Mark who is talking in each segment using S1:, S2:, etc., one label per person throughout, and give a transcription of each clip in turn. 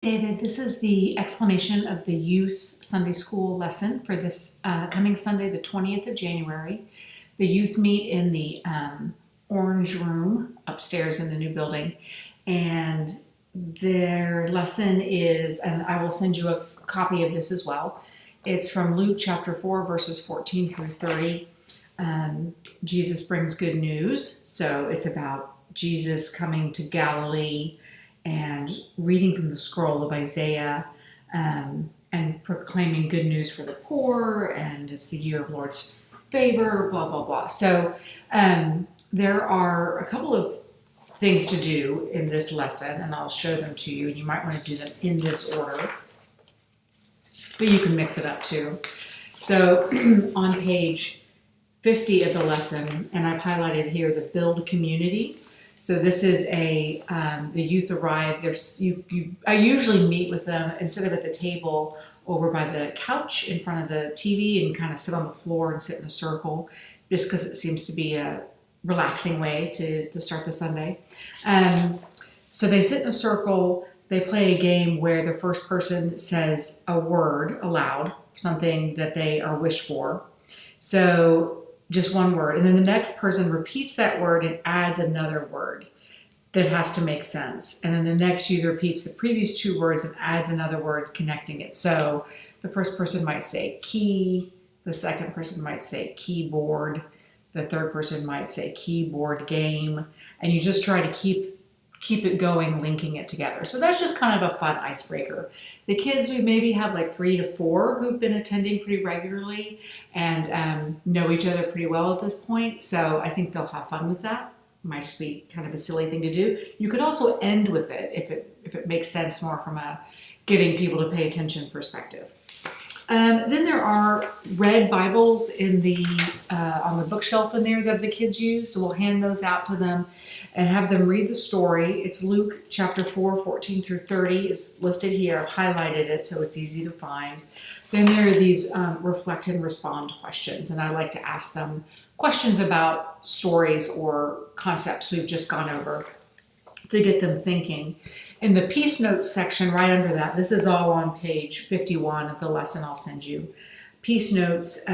S1: David, this is the explanation of the youth Sunday school lesson for this coming Sunday, the 20th of January. The youth meet in the orange room upstairs in the new building, and their lesson is, and I will send you a copy of this as well. It's from Luke chapter 4, verses 14 through 30. Jesus brings good news. So it's about Jesus coming to Galilee and reading from the scroll of Isaiah, and proclaiming good news for the poor, and it's the year of Lord's favor, blah, blah, blah. So there are a couple of things to do in this lesson, and I'll show them to you, and you might want to do them in this order, but you can mix it up too. So on page 50 of the lesson, and I've highlighted here the build community. So this is the youth arrive. I usually meet with them instead of at the table over by the couch in front of the TV and kind of sit on the floor and sit in a circle, just because it seems to be a relaxing way to start the Sunday. So they sit in a circle. They play a game where the first person says a word aloud, something that they are wished for. So just one word. And then the next person repeats that word and adds another word that has to make sense. And then the next youth repeats the previous two words and adds another word connecting it. So the first person might say key, the second person might say keyboard, the third person might say keyboard game, and you just try to keep it going, linking it together. So that's just kind of a fun icebreaker. The kids, we maybe have like 3 to 4 who've been attending pretty regularly and know each other pretty well at this point. So I think they'll have fun with that. Might just be kind of a silly thing to do. You could also end with it if it makes sense more from a getting people to pay attention perspective. Then there are red Bibles in on the bookshelf in there that the kids use. So we'll hand those out to them and have them read the story. It's Luke chapter 4, 14 through 30 is listed here. I've highlighted it so it's easy to find. Then there are these reflect and respond questions, and I like to ask them questions about stories or concepts we've just gone over to get them thinking. In the Peace Notes section right under that, this is all on page 51 of the lesson I'll send you. Peace Notes,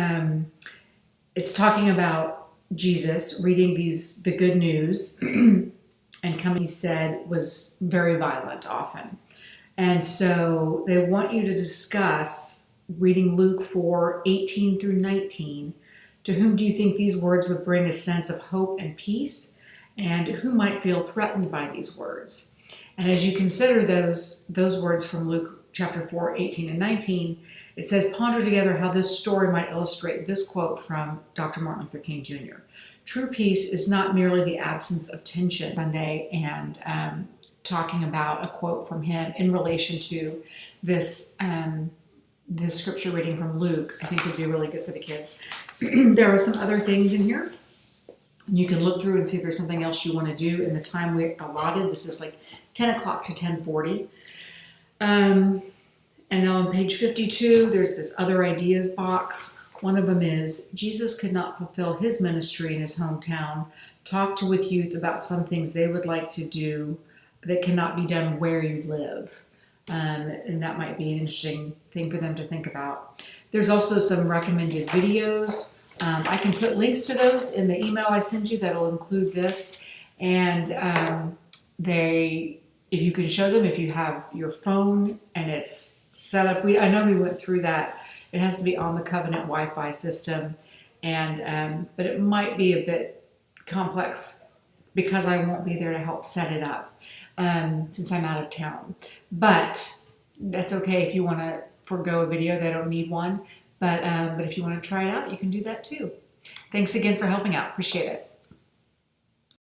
S1: it's talking about Jesus reading the good news and coming, he said, was very violent often. And so they want you to discuss reading Luke 4, 18 through 19. To whom do you think these words would bring a sense of hope and peace? And who might feel threatened by these words? And as you consider those words from Luke chapter 4, 18 and 19, it says, ponder together how this story might illustrate this quote from Dr. Martin Luther King Jr. True peace is not merely the absence of tension. Sunday, and talking about a quote from him in relation to this scripture reading from Luke, I think would be really good for the kids. There are some other things in here. You can look through and see if there's something else you want to do in the time we allotted. This is like 10 o'clock to 10:40. And now on page 52, there's this other ideas box. One of them is, Jesus could not fulfill his ministry in his hometown. Talk with youth about some things they would like to do that cannot be done where you live. And that might be an interesting thing for them to think about. There's also some recommended videos. I can put links to those in the email I send you that'll include this. And if you can show them, if you have your phone and it's set up, I know we went through that. It has to be on the Covenant Wi-Fi system, but it might be a bit complex because I won't be there to help set it up since I'm out of town. But that's okay if you want to forego a video. They don't need one. But if you want to try it out, you can do that too. Thanks again for helping out. Appreciate it.